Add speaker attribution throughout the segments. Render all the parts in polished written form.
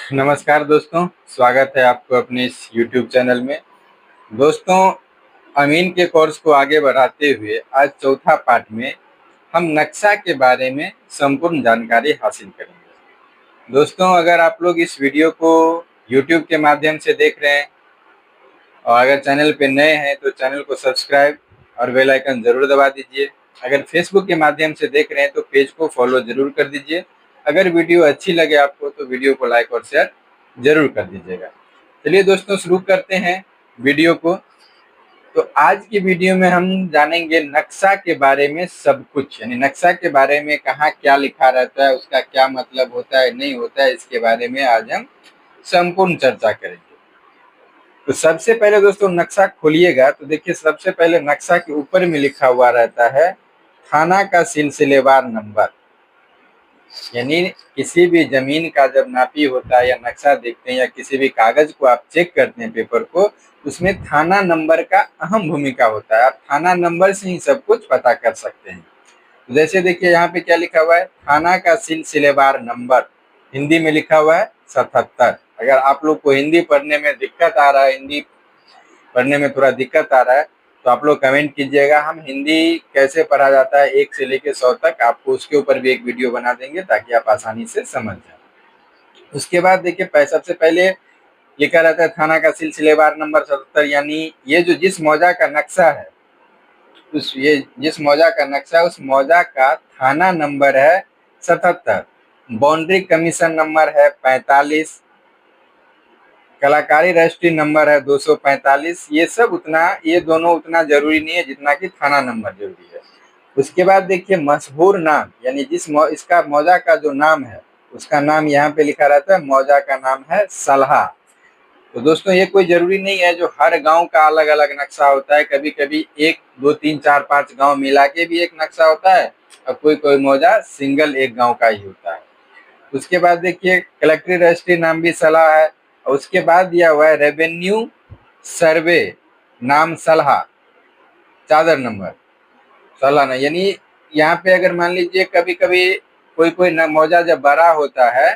Speaker 1: नमस्कार दोस्तों, स्वागत है आपको अपने इस YouTube चैनल में। दोस्तों, अमीन के कोर्स को आगे बढ़ाते हुए आज चौथा पार्ट में हम नक्शा के बारे में संपूर्ण जानकारी हासिल करेंगे। दोस्तों, अगर आप लोग इस वीडियो को YouTube के माध्यम से देख रहे हैं और अगर चैनल पे नए हैं तो चैनल को सब्सक्राइब और बेल आइकन ज़रूर दबा दीजिए। अगर फेसबुक के माध्यम से देख रहे हैं तो पेज को फॉलो ज़रूर कर दीजिए। अगर वीडियो अच्छी लगे आपको तो वीडियो को लाइक और शेयर ज़रूर कर दीजिएगा। चलिए दोस्तों, शुरू करते हैं वीडियो को। तो आज की वीडियो में हम जानेंगे नक्शा के बारे में सब कुछ, यानी नक्शा के बारे में कहाँ क्या लिखा रहता है, उसका क्या मतलब होता है, नहीं होता है, इसके बारे में आज हम संपूर्ण चर्चा करेंगे। तो सबसे पहले दोस्तों नक्शा खोलिएगा तो देखिए, सबसे पहले नक्शा के ऊपर में लिखा हुआ रहता है थाना का सिलसिलेवार नंबर। यानी किसी भी जमीन का जब नापी होता है या नक्शा देखते हैं या किसी भी कागज को आप चेक करते हैं, पेपर को, उसमें थाना नंबर का अहम भूमिका होता है। आप थाना नंबर से ही सब कुछ पता कर सकते हैं। जैसे देखिए यहाँ पे क्या लिखा हुआ है, थाना का सिलसिलेवार नंबर, हिंदी में लिखा हुआ है 77। अगर आप लोग को हिंदी पढ़ने में दिक्कत आ रहा है, हिंदी पढ़ने में थोड़ा दिक्कत आ रहा है, तो आप लोग कमेंट कीजिएगा। हम हिंदी कैसे पढ़ा जाता है 1 से लेकर 100 तक, आपको उसके ऊपर भी एक वीडियो बना देंगे ताकि आप आसानी से समझ जाए। उसके बाद देखिए, सबसे पहले लिखा रहता है थाना का सिलसिलेवार नंबर 77। यानी ये जो जिस मौजा का नक्शा है, जिस मौजा का नक्शा है उस मौजा का थाना नंबर है 77, बाउंड्री कमीशन नंबर है 45, कलाकारी रजिस्ट्री नंबर है 245। ये दोनों उतना जरूरी नहीं है जितना कि थाना नंबर जरूरी है। उसके बाद देखिए मशहूर नाम, यानी इसका मौजा का जो नाम है उसका नाम यहाँ पे लिखा रहता है। मौजा का नाम है सलहा। तो दोस्तों, ये कोई जरूरी नहीं है जो हर गांव का अलग अलग नक्शा होता है। कभी कभी 1 2 3 4 5 गांव मिला के भी एक नक्शा होता है और कोई कोई मौजा सिंगल एक गांव का ही होता है। उसके बाद देखिए कलेक्ट्री रजिस्ट्री नाम भी सलाह है। और उसके बाद दिया हुआ है रेवेन्यू सर्वे नाम सलाह, चादर नंबर सालाना। यानी यहाँ पे अगर मान लीजिए कभी कभी कोई कोई मौजा जब बड़ा होता है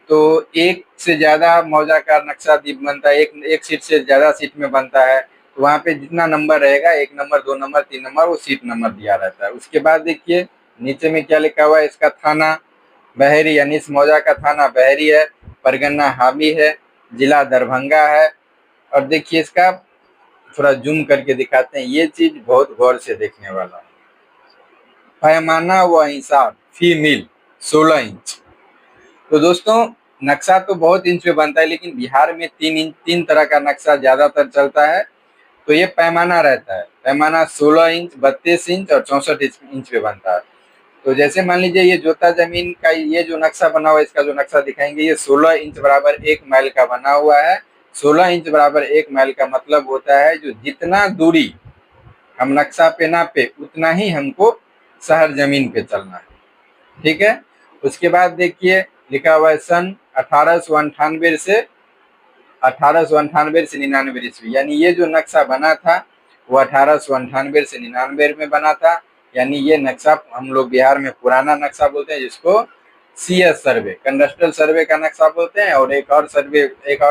Speaker 1: तो एक से ज्यादा मौजा का नक्शा बनता है, एक सीट से ज्यादा सीट में बनता है। तो वहाँ पे जितना नंबर रहेगा, 1 नंबर 2 नंबर 3 नंबर, वो सीट नंबर दिया रहता है। उसके बाद देखिए नीचे में क्या लिखा हुआ है, इसका थाना बहरी, यानी इस मौजा का थाना बहरी है, परगना हावी है, जिला दरभंगा है। और देखिए इसका थोड़ा जूम करके दिखाते हैं, ये चीज बहुत गौर से देखने वाला है। पैमाना व हिसाब फी मील 16 इंच। तो दोस्तों, नक्शा तो बहुत इंच पे बनता है, लेकिन बिहार में 3 तरह का नक्शा ज्यादातर चलता है। तो ये पैमाना रहता है, पैमाना 16 इंच, 32 इंच और 64 इंच पे बनता है। तो जैसे मान लीजिए ये जोता जमीन का ये जो नक्शा बना हुआ है, इसका जो नक्शा दिखाएंगे, ये 16 इंच बराबर 1 माइल का बना हुआ है। 16 इंच बराबर 1 माइल का मतलब होता है जो जितना दूरी हम नक्शा पे नापे उतना ही हमको शहर जमीन पे चलना है। ठीक है। उसके बाद देखिए लिखा हुआ है सन 1898 से 99 ईस्वी। यानी ये जो नक्शा बना था वो 1898 से 99 में बना था। यानी ये नक्शा हम लोग बिहार में पुराना नक्शा बोलते हैं, जिसको CS सर्वे, कंडस्ट्रियल सर्वे का नक्शा बोलते हैं। और एक और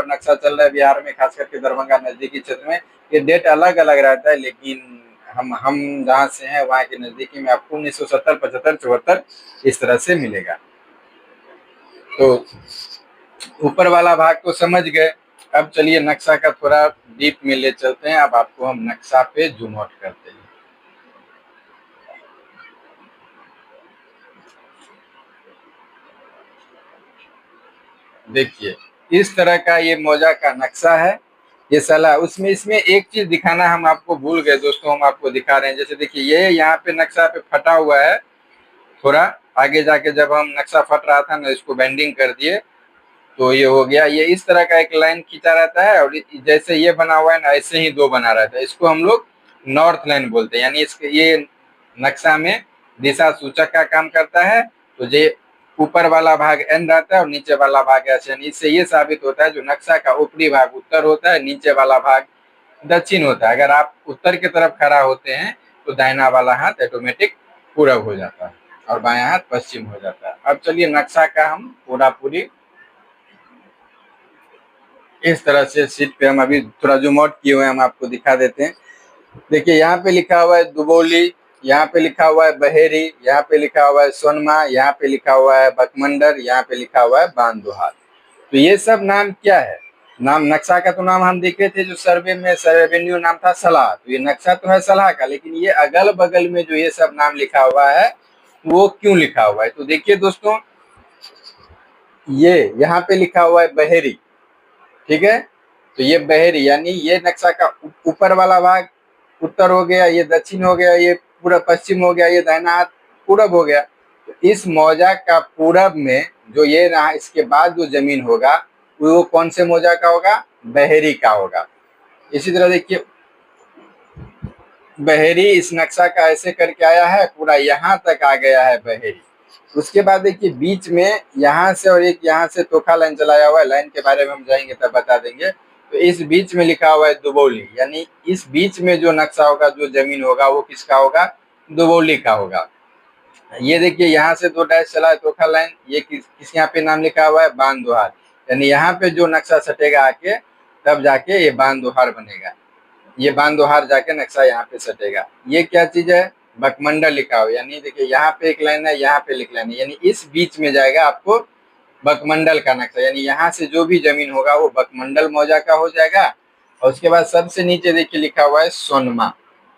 Speaker 1: नक्शा चल रहा है बिहार में, खास करके दरभंगा नजदीकी क्षेत्र में। ये डेट अलग अलग रहता है, लेकिन हम जहाँ से हैं वहाँ के नजदीकी में आपको 1970 75 74 इस तरह से मिलेगा। तो ऊपर वाला भाग तो समझ गए। अब चलिए नक्शा का थोड़ा डीप में ले चलते हैं। अब आपको हम नक्शा पे जूम आउट करते हैं। देखिए इस तरह का ये मौजा का नक्शा है। ये साला उसमें इसमें एक चीज दिखाना हम आपको भूल गए दोस्तों, हम आपको दिखा रहे हैं। जैसे देखिए ये यहाँ पे नक्शा पे फटा हुआ है, थोड़ा आगे जाके जब हम नक्शा फट रहा था ना, इसको बेंडिंग कर दिए तो ये हो गया। ये इस तरह का एक लाइन खींचा रहता है और जैसे ये बना हुआ है ना, ऐसे ही 2 बना रहता है। इसको हम लोग नॉर्थ लाइन बोलते हैं। यानी इसके ये नक्शा में दिशा सूचक का काम करता है। तो ये ऊपर वाला भाग N रहता है और नीचे वाला भाग S। यानी इससे ये साबित होता है जो नक्शा का ऊपरी भाग उत्तर होता है, नीचे वाला भाग दक्षिण होता है। अगर आप उत्तर की तरफ खड़ा होते हैं तो दाहिना वाला हाथ ऑटोमेटिक पूरब हो जाता है और बायां हाथ पश्चिम हो जाता है। अब चलिए नक्शा का हम पूरी इस तरह से शीट पे हम अभी थोड़ा जूम आउट किए हुए हैं, हम आपको दिखा देते हैं। देखिए यहाँ पे लिखा हुआ है दुबौली, यहाँ पे लिखा हुआ है बहेरी, यहाँ पे लिखा हुआ है सोनमा, यहाँ पे लिखा हुआ है बकमंडर, यहाँ पे लिखा हुआ है बांदोहार। तो ये सब नाम क्या है? नाम नक्शा का तो नाम हम देखे थे, जो सर्वे में रेवेन्यू नाम था सलाह, तो ये नक्शा तो है सलाह का, लेकिन ये अगल बगल में जो ये सब नाम लिखा हुआ है वो क्यों लिखा हुआ है? तो देखिए दोस्तों, ये यहाँ पे लिखा हुआ है बहेरी, ठीक है। तो ये बहेरी यानी ये नक्शा का ऊपर वाला भाग उत्तर हो गया, ये दक्षिण हो गया, ये पूरा पश्चिम हो गया, ये दाहिना हाथ पूरब हो गया। तो इस मौजा का पूरब में जो ये रहा, इसके बाद जो जमीन होगा वो कौन से मौजा का होगा? बहेरी का होगा। इसी तरह देखिए बहेरी इस नक्शा का ऐसे करके आया है, पूरा यहाँ तक आ गया है बहेरी। उसके बाद देखिए बीच में यहाँ से और एक यहाँ से तोखा लाइन चलाया हुआ है, लाइन के बारे में हम जाएंगे तब बता देंगे। तो इस बीच में लिखा हुआ है दुबौली, यानी इस बीच में जो नक्शा होगा, जो जमीन होगा, वो किसका होगा? दुबौली का होगा। ये देखिए यहाँ से 2 डैश चला है तोखा लाइन, ये किस यहाँ पे नाम लिखा हुआ है? बांदोहार, यानी यहाँ पे जो नक्शा सटेगा आके तब जाके ये बांदोहार बनेगा। ये बांदोहार जाके नक्शा यहाँ पे सटेगा। ये क्या चीज है? बकमंडल लिखा हो, यानी देखिए यहाँ पे एक लाइन है, यहाँ पे लिख लाइन है, यानी इस बीच में जाएगा आपको बकमंडल का नक्शा, यानी यहाँ से जो भी जमीन होगा वो बकमंडल मौजा का हो जाएगा। और उसके बाद सबसे नीचे देखिए लिखा हुआ है सोनमा,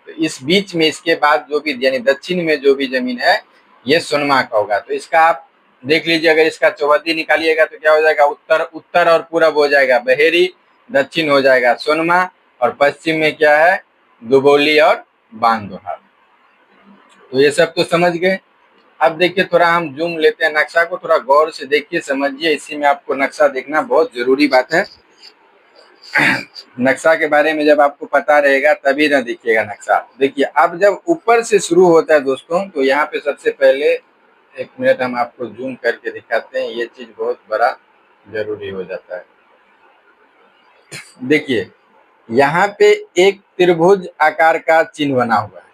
Speaker 1: तो इस बीच में इसके बाद जो भी यानी दक्षिण में जो भी जमीन है ये सोनमा का होगा। तो इसका आप देख लीजिए, अगर इसका चौहद्दी निकालिएगा तो क्या हो जाएगा? उत्तर उत्तर और पूरब हो जाएगा बहेरी, दक्षिण हो जाएगा सोनमा, और पश्चिम में क्या है? दुबौली और बांदोहार। तो ये सब तो समझ गए। अब देखिए थोड़ा हम जूम लेते हैं, नक्शा को थोड़ा गौर से देखिए, समझिए, इसी में आपको नक्शा देखना बहुत जरूरी बात है। नक्शा के बारे में जब आपको पता रहेगा तभी ना देखिएगा नक्शा। देखिए अब जब ऊपर से शुरू होता है दोस्तों, तो यहाँ पे सबसे पहले 1 मिनट हम आपको जूम करके दिखाते हैं, ये चीज बहुत बड़ा जरूरी हो जाता है। देखिए यहाँ पे एक त्रिभुज आकार का चिन्ह बना हुआ है,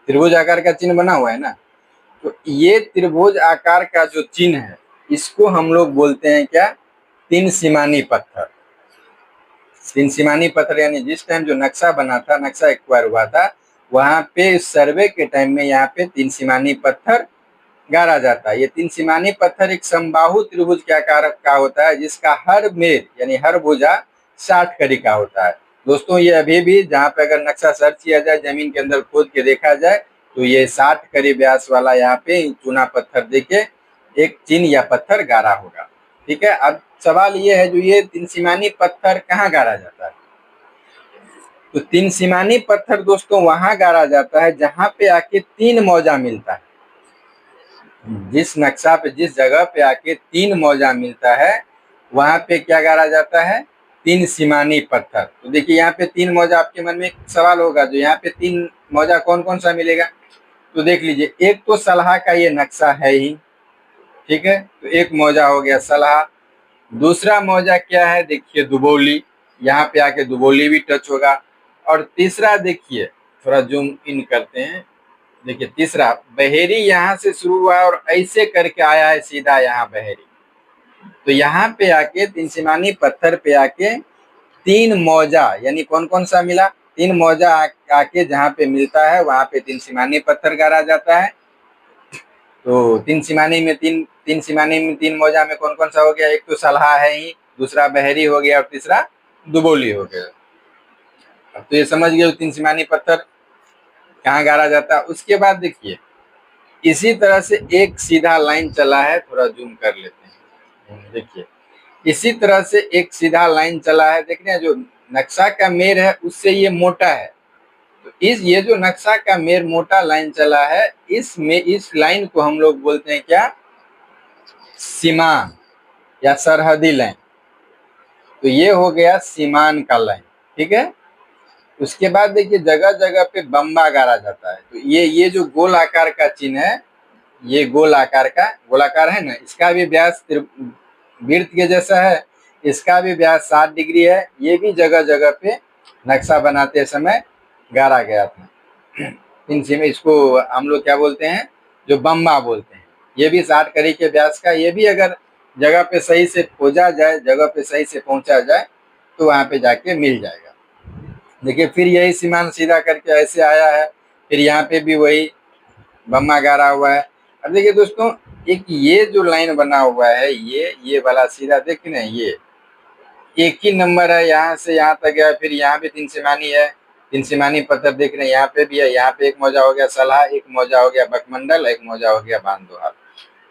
Speaker 1: त्रिभुज आकार का चिन्ह बना हुआ है ना। तो ये त्रिभुज आकार का जो चिन्ह है इसको हम लोग बोलते हैं क्या? 3 सीमानी पत्थर। 3 सीमानी पत्थर यानी जिस टाइम जो नक्शा बना था, नक्शा एक्वायर हुआ था, वहां पे सर्वे के टाइम में यहाँ पे 3 सीमानी पत्थर गाड़ा जाता है। ये 3 सीमानी पत्थर एक समबाहु त्रिभुज के आकार का होता है, जिसका हर मेर यानी हर भुजा 60 कड़ी का होता है। दोस्तों ये अभी भी जहाँ पे अगर नक्शा सर्च किया जाए, जमीन के अंदर खोद के देखा जाए, तो ये 60 कड़ी व्यास वाला यहाँ पे चूना पत्थर देके एक चिन्ह या पत्थर गाड़ा होगा। ठीक है, अब सवाल ये है, जो ये 3 सीमानी पत्थर कहाँ गाड़ा जाता है? तो 3 सीमानी पत्थर दोस्तों वहां गाड़ा जाता है जहां पे आके 3 मौजा मिलता है। जिस नक्शा पे, जिस जगह पे आके 3 मौजा मिलता है, वहां पे क्या गाड़ा जाता है? 3 सीमानी पत्थर। तो देखिए यहाँ पे 3 मौजा, आपके मन में एक सवाल होगा, जो यहाँ पे 3 मौजा कौन कौन सा मिलेगा? तो देख लीजिए, एक तो सलहा का ये नक्शा है ही, ठीक है, तो एक मौजा हो गया सलहा। दूसरा मौजा क्या है? देखिए दुबौली, यहाँ पे आके दुबौली भी टच होगा। और तीसरा देखिए, थोड़ा जूम इन करते हैं, देखिए तीसरा बहेरी यहाँ से शुरू हुआ और ऐसे करके आया है सीधा यहाँ बहेरी। तो यहाँ पे आके 3 सीमानी पत्थर पे आके 3 मौजा, यानी कौन कौन सा मिला? 3 मौजा आके जहाँ पे मिलता है वहां पे 3 सीमानी पत्थर गाड़ा जाता है। तो 3 सीमानी में 3 मौजा में कौन कौन सा हो गया? एक तो सलहा है ही, दूसरा बहेरी हो गया और तीसरा दुबौली हो गया। अब तो ये समझ गए 3 सीमानी पत्थर कहाँ गाड़ा जाता है। उसके बाद देखिए इसी तरह से एक सीधा लाइन चला है, थोड़ा जूम कर लेते हैं, देखिए इसी तरह से एक सीधा लाइन चला है, देख रहे हैं, जो नक्शा का मेर है उससे ये मोटा है। तो ये जो नक्शा का मेर मोटा लाइन चला है, इस लाइन को हम लोग बोलते हैं क्या? सीमान या सरहदी लाइन। तो ये हो गया सीमान का लाइन, ठीक है। उसके बाद देखिए जगह जगह पे बम्बा गाड़ा जाता है। तो ये जो गोल आकार का चिन्ह है, ये गोल आकार का, गोलाकार है ना, इसका भी व्यास वृत्त के जैसा है, इसका भी व्यास 60 डिग्री है। ये भी जगह जगह पे नक्शा बनाते समय गाड़ा गया था। में इसको हम लोग क्या बोलते हैं? जो बम्बा बोलते हैं। ये भी 60 कड़ी के व्यास का, ये भी अगर जगह पे सही से खोजा जाए, जगह पे सही से पहुंचा जाए, तो वहाँ पे जाके मिल जाएगा। देखिए फिर यही सीमान सीधा करके ऐसे आया है, फिर यहाँ पे भी वही बम्मा गाड़ा हुआ है। अब देखिए दोस्तों, एक ये जो लाइन बना हुआ है, ये वाला सीधा देखिए ना, ये एक ही नंबर है, यहाँ से यहाँ तक है। फिर यहाँ भी तीन सीमानी है, तीन सीमानी पत्थर देख रहे हैं, यहाँ पे भी है। यहाँ पे एक मौजा हो गया सलाह, एक मौजा हो गया बकमंडल, एक मौजा हो गया बांधोहार।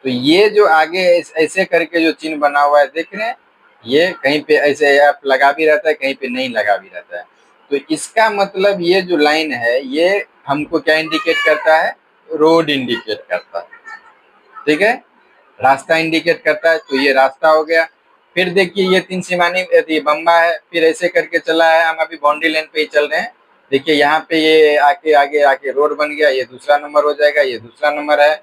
Speaker 1: तो ये जो आगे ऐसे करके जो चिन्ह बना हुआ है देख रहे हैं, ये कहीं पे ऐसे आप लगा भी रहता है, कहीं पे नहीं लगा भी रहता है। तो इसका मतलब ये जो लाइन है, ये हमको क्या इंडिकेट करता है? रोड इंडिकेट करता है, ठीक है, रास्ता इंडिकेट करता है। तो ये रास्ता हो गया। फिर देखिए ये तीन सीमानी बम्बा है, फिर ऐसे करके चला है। हम अभी बाउंड्री लाइन पे ही चल रहे हैं। देखिए यहाँ पे ये आके आगे आके रोड बन गया, ये दूसरा नंबर हो जाएगा, ये दूसरा नंबर है।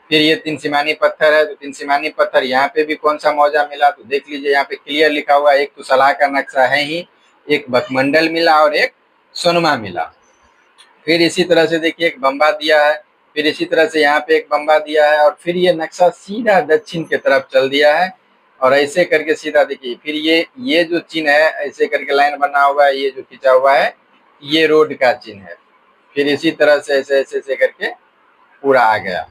Speaker 1: फिर ये तीन सीमानी पत्थर है, तो तीन सीमानी पत्थर यहाँ पे भी कौन सा मौजा मिला, तो देख लीजिए यहाँ पे क्लियर लिखा हुआ है। एक तो सलाह का नक्शा है ही, एक बकमंडल मिला और एक सोनमा मिला। फिर इसी तरह से देखिए एक बम्बा दिया है, फिर इसी तरह से यहाँ पे एक बम्बा दिया है, और फिर ये नक्शा सीधा दक्षिण की तरफ चल दिया है। और ऐसे करके सीधा देखिए, फिर ये जो चिन्ह है, ऐसे करके लाइन बना हुआ है, ये जो खींचा हुआ है, ये रोड का चिन्ह है। फिर इसी तरह से ऐसे ऐसे ऐसे करके पूरा आ गया।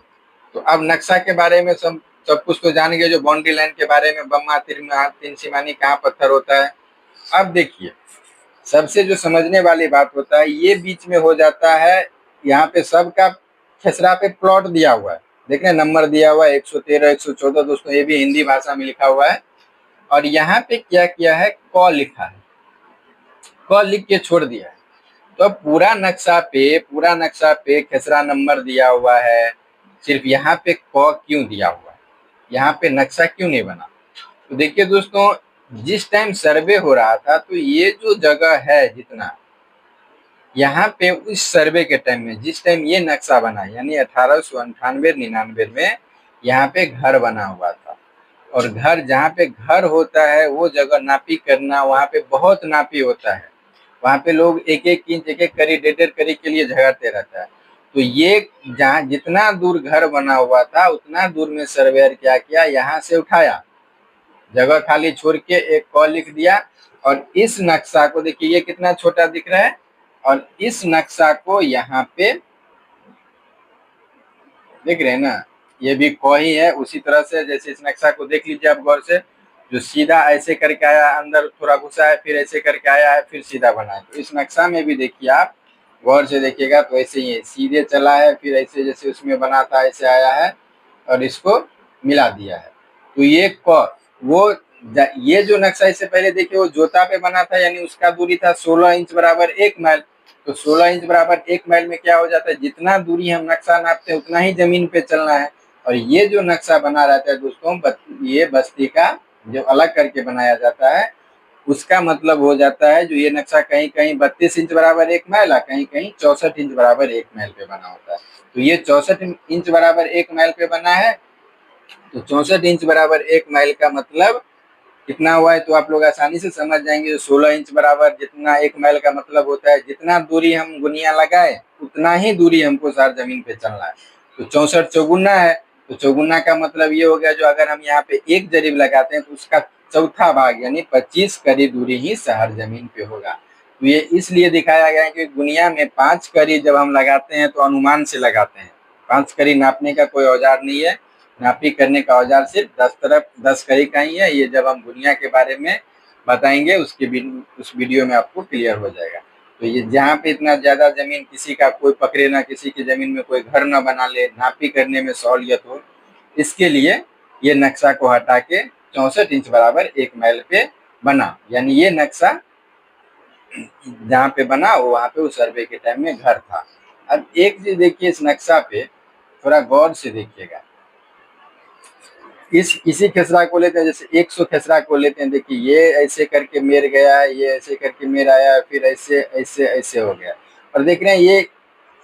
Speaker 1: तो अब नक्शा के बारे में सब कुछ तो जान गए, जो बाउंड्री लाइन के बारे में, बम्मा तीन सीमानी कहाँ पत्थर होता है। अब देखिए सबसे जो समझने वाली बात होता है, ये बीच में हो जाता है। यहाँ पे सबका खेसरा पे प्लॉट दिया हुआ है, देख रहे हैं नंबर दिया हुआ है 113 114। दोस्तों ये भी हिंदी भाषा में लिखा हुआ है। और यहाँ पे क्या किया है, क लिखा है, क लिख के छोड़ दिया है। तो पूरा नक्शा पे खेसरा नंबर दिया हुआ है, सिर्फ यहाँ पे क क्यों दिया हुआ है, यहाँ पे नक्शा क्यों नहीं बना? तो देखिए दोस्तों, जिस टाइम सर्वे हो रहा था, तो ये जो जगह है जितना, यहाँ पे उस सर्वे के टाइम में जिस टाइम ये नक्शा बना, यानी 1898-99 में यहाँ पे घर बना हुआ था। और घर, जहाँ पे घर होता है वो जगह नापी करना, वहाँ पे बहुत नापी होता है। वहाँ पे लोग एक एक इंच, एक एक कड़ी, डेढ़ डेढ़ कड़ी के लिए झगड़ते रहता है। तो ये जहाँ जितना दूर घर बना हुआ था, उतना दूर में सर्वेयर क्या किया, यहाँ से उठाया, जगह खाली छोड़ के एक क लिख दिया। और इस नक्शा को देखिए, ये कितना छोटा दिख रहा है, और इस नक्शा को यहाँ पे देख रहे हैं ना, ये भी क ही है। उसी तरह से जैसे इस नक्शा को देख लीजिए आप गौर से, जो सीधा ऐसे करके आया, अंदर थोड़ा घुसा है, फिर ऐसे करके आया है, फिर सीधा बना है। तो इस नक्शा में भी देखिए, आप गौर से देखिएगा तो ऐसे ही है, सीधे चला है, फिर ऐसे जैसे उसमें बना था ऐसे आया है, और इसको मिला दिया है। तो ये वो ये जो नक्शा इससे पहले देखिए वो जोता पे बना था, यानी उसका दूरी था 16 इंच बराबर 1 माइल। तो 16 इंच बराबर 1 माइल में क्या हो जाता है, जितना दूरी हम नक्शा नापते हैं उतना ही जमीन पे चलना है। और ये जो नक्शा बना रहता है दोस्तों, ये बस्ती का जो अलग करके बनाया जाता है, उसका मतलब हो जाता है, जो ये नक्शा कहीं कहीं 32 इंच बराबर 1 माइल, कहीं कहीं 64 इंच बराबर 1 माइल पे बना होता है। तो ये 64 इंच बराबर 1 माइल पे बना है। तो 64 इंच बराबर 1 माइल का मतलब कितना हुआ है, तो आप लोग आसानी से समझ जाएंगे। 16 इंच बराबर जितना 1 माइल का मतलब होता है, जितना दूरी हम गुनिया लगाए उतना ही दूरी हमको सार जमीन पे चलना है। तो 64 चौगुना है, तो चौगुना का मतलब ये हो गया, जो अगर हम यहाँ पे एक जरीब लगाते हैं तो उसका चौथा भाग यानी 25 कड़ी दूरी ही शहर जमीन पे होगा। तो ये इसलिए दिखाया गया है कि गुनिया में 5 कड़ी जब हम लगाते हैं तो अनुमान से लगाते हैं। 5 कड़ी नापने का कोई औजार नहीं है, नापी करने का औजार सिर्फ 10 कड़ी का ही है। ये जब हम गुनिया के बारे में बताएंगे उस वीडियो में आपको क्लियर हो जाएगा। तो ये जहाँ पे इतना ज्यादा जमीन किसी का कोई पकड़े ना, किसी की जमीन में कोई घर ना बना ले, नापी करने में सहूलियत हो, इसके लिए ये नक्शा को हटा के 64 इंच बराबर 1 माइल पे बना। यानी ये नक्शा जहाँ पे बना वो वहाँ पे उस सर्वे के टाइम में घर था। अब एक चीज देखिए, इस नक्शा पे थोड़ा गौर से देखिएगा। इसी खेसरा को लेते हैं, जैसे 100 खेसरा को लेते हैं, देखिए ये ऐसे करके मेर गया, ये ऐसे करके मेर आया, फिर ऐसे ऐसे ऐसे हो गया। और देख रहे हैं ये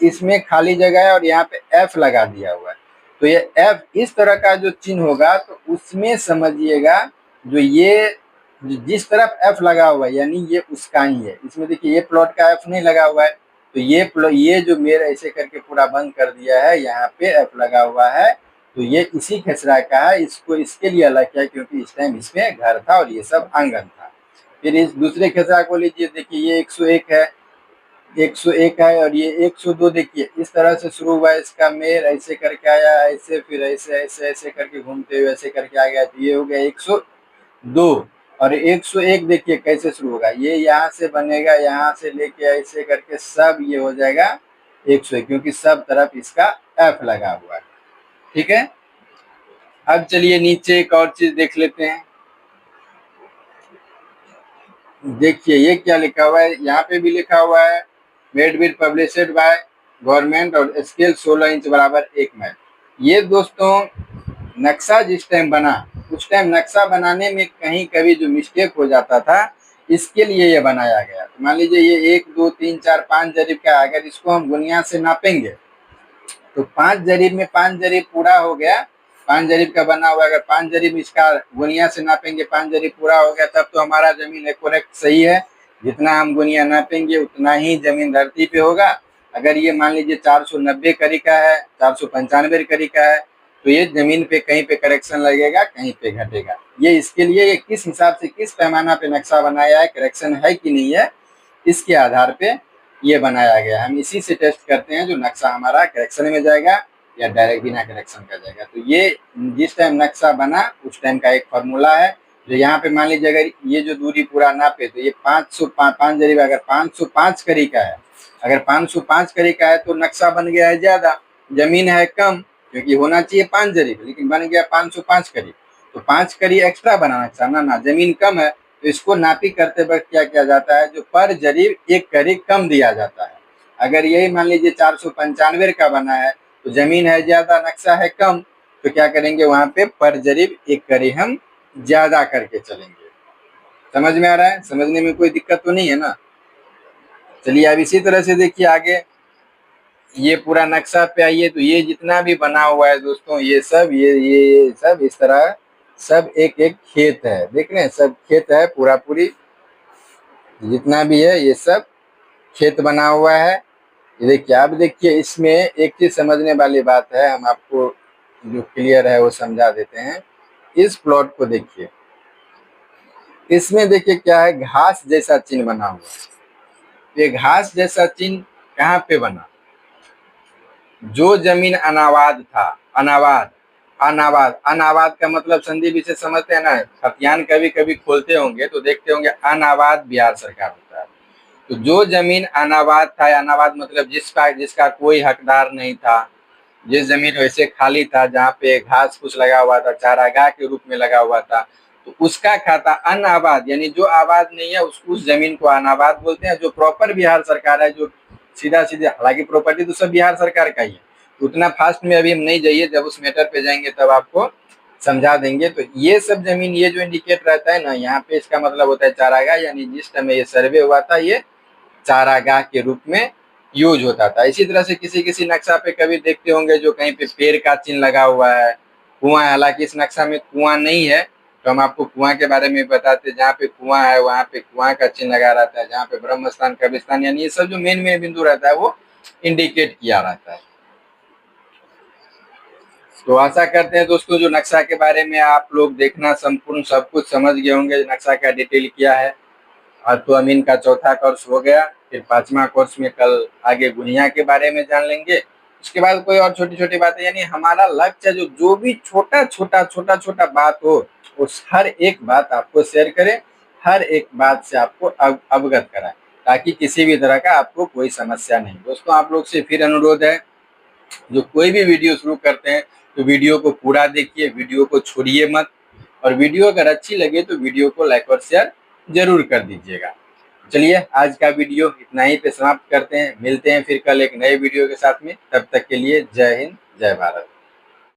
Speaker 1: इसमें खाली जगह है और यहाँ पे एफ लगा दिया हुआ है। तो ये एफ इस तरह का जो चिन्ह होगा, तो उसमें समझिएगा जो ये जिस तरफ एफ लगा हुआ है यानी ये उसका ही है। इसमें देखिए ये प्लॉट का एफ नहीं लगा हुआ है, तो ये जो मेर ऐसे करके पूरा बंद कर दिया है, यहाँ पे एफ लगा हुआ है, तो ये इसी खेसरा का है। इसको इसके लिए अलग किया क्योंकि इस टाइम इसमें घर था और ये सब आंगन था। फिर इस दूसरे खेसरा को लीजिए, देखिए ये 101 है, 101 है, और ये 102 देखिए इस तरह से शुरू हुआ इसका मेल, ऐसे करके आया, ऐसे फिर ऐसे ऐसे ऐसे करके घूमते हुए ऐसे करके आ गया, तो ये हो गया 102। और 101 देखिए कैसे शुरू होगा, ये यहाँ से बनेगा, यहाँ से लेके ऐसे करके सब ये हो जाएगा 101, क्योंकि सब तरफ इसका एफ लगा हुआ है। ठीक है, अब चलिए नीचे एक और चीज देख लेते हैं। देखिए ये क्या लिखा हुआ है, यहाँ पे भी लिखा हुआ है made with published by government और स्केल 16 इंच बराबर 1 मैल। ये दोस्तों नक्शा जिस टाइम बना, उस टाइम नक्शा बनाने में कहीं कभी जो मिस्टेक हो जाता था, इसके लिए ये बनाया गया। तो मान लीजिए ये 1 2 3 4 5 जरीब का, अगर इसको हम गुनिया से नापेंगे तो 5 जरीब में 5 जरीब पूरा हो गया, 5 जरीब का बना हुआ, अगर 5 जरीब इसका गुनिया से नापेंगे 5 जरीब पूरा हो गया, तब तो हमारा जमीन करेक्ट सही है। जितना हम गुनिया नापेंगे उतना ही जमीन धरती पे होगा। अगर ये मान लीजिए 490 करी का है, 495 करी का है, तो ये जमीन पे कहीं पे करेक्शन लगेगा, कहीं पे घटेगा। ये इसके लिए ये किस हिसाब से, किस पैमाना पे नक्शा बनाया है, करेक्शन है कि नहीं है, इसके आधार पे ये बनाया गया। हम इसी से टेस्ट करते हैं जो नक्शा हमारा करेक्शन में जाएगा या डायरेक्ट बिना करेक्शन का जाएगा। तो ये जिस टाइम नक्शा बना उस टाइम का एक फार्मूला है, जो यहाँ पे मान लीजिए अगर ये जो दूरी पूरा नापे तो ये 505 जरीब, अगर 505 करी का है, अगर 505 करी का है तो नक्शा बन गया है ज्यादा, जमीन है कम, क्योंकि होना चाहिए 5 जरीब, लेकिन बन गया 505 करी। तो 5 करी एक्स्ट्रा बना नक्शा ना, जमीन कम है, तो इसको नापी करते वक्त क्या किया जाता है, जो पर जरीब 1 करी कम दिया जाता है। अगर यही मान लीजिए 495 का बना है तो जमीन है ज्यादा, नक्शा है कम, तो क्या करेंगे वहां पे पर जरीब 1 करी हम ज्यादा करके चलेंगे। समझ में आ रहा है, समझने में कोई दिक्कत तो नहीं है ना। चलिए अब इसी तरह से देखिए आगे, ये पूरा नक्शा पे आइए, तो ये जितना भी बना हुआ है दोस्तों, ये सब ये सब इस तरह सब एक एक खेत है, देख रहे हैं, सब खेत है, पूरा पूरी जितना भी है ये सब खेत बना हुआ है। ये देखिए, अब देखिए इसमें एक चीज समझने वाली बात है, हम आपको जो क्लियर है वो समझा देते हैं। इस प्लॉट को देखिए, इसमें देखिए क्या है, घास जैसा चिन्ह बना हुआ है। ये घास जैसा चिन्ह कहाँ पे बना, जो जमीन अनावाद था, अनावाद, अनावाद, अनावाद का मतलब संधि विशेष समझते हैं ना, खतियान कभी कभी खोलते होंगे तो देखते होंगे अनावाद बिहार सरकार होता है। तो जो जमीन अनावाद था, अनावाद मतलब जिसका कोई हकदार नहीं था, जिस जमीन वैसे खाली था, जहाँ पे घास फूस लगा हुआ था, चारागाह के रूप में लगा हुआ था, तो उसका खाता अनाबाद, यानी जो आबाद नहीं है उस जमीन को अनाबाद बोलते हैं। जो प्रॉपर बिहार सरकार है, जो सीधा सीधे, हालांकि प्रॉपर्टी तो सब बिहार सरकार का ही है, उतना फास्ट में अभी हम नहीं जाइए, जब उस मैटर पे जाएंगे तब आपको समझा देंगे। तो ये सब जमीन, ये जो इंडिकेट रहता है ना यहाँ पे, इसका मतलब होता है चारागाह, यानी जिस टाइम ये सर्वे हुआ था ये चारागाह के रूप में यूज होता था। इसी तरह से किसी किसी नक्शा पे कभी देखते होंगे जो कहीं पे पेड़ का चिन्ह लगा हुआ है, कुआं, हालांकि इस नक्शा में कुआं नहीं है, तो हम आपको कुआं के बारे में बताते, जहाँ पे कुआं है वहाँ पे कुआं का चिन्ह लगा रहता है, जहाँ पे ब्रह्म स्थान, कब्रिस्तान, यानी ये सब जो मेन मेन बिंदु रहता है वो इंडिकेट किया रहता है। तो आशा करते हैं दोस्तों जो नक्शा के बारे में आप लोग देखना संपूर्ण सब कुछ समझ गए होंगे, नक्शा का डिटेल क्या है। और तो अमीन का चौथा कोर्स हो गया, फिर 5वां कोर्स में कल आगे गुनिया के बारे में जान लेंगे। उसके बाद कोई और छोटी छोटी बातें, यानी हमारा लक्ष्य जो भी छोटा छोटा बात हो, उस हर एक बात आपको शेयर करें, हर एक बात से आपको अवगत कराएं, ताकि किसी भी तरह का आपको कोई समस्या नहीं। दोस्तों आप लोग से फिर अनुरोध है, जो कोई भी वीडियो शुरू करते हैं तो वीडियो को पूरा देखिए, वीडियो को छोड़िए मत, और वीडियो अगर अच्छी लगे तो वीडियो को लाइक और शेयर जरूर कर दीजिएगा। चलिए आज का वीडियो इतना ही पे समाप्त करते हैं, मिलते हैं फिर कल एक नए वीडियो के साथ में, तब तक के लिए जय हिंद, जय भारत।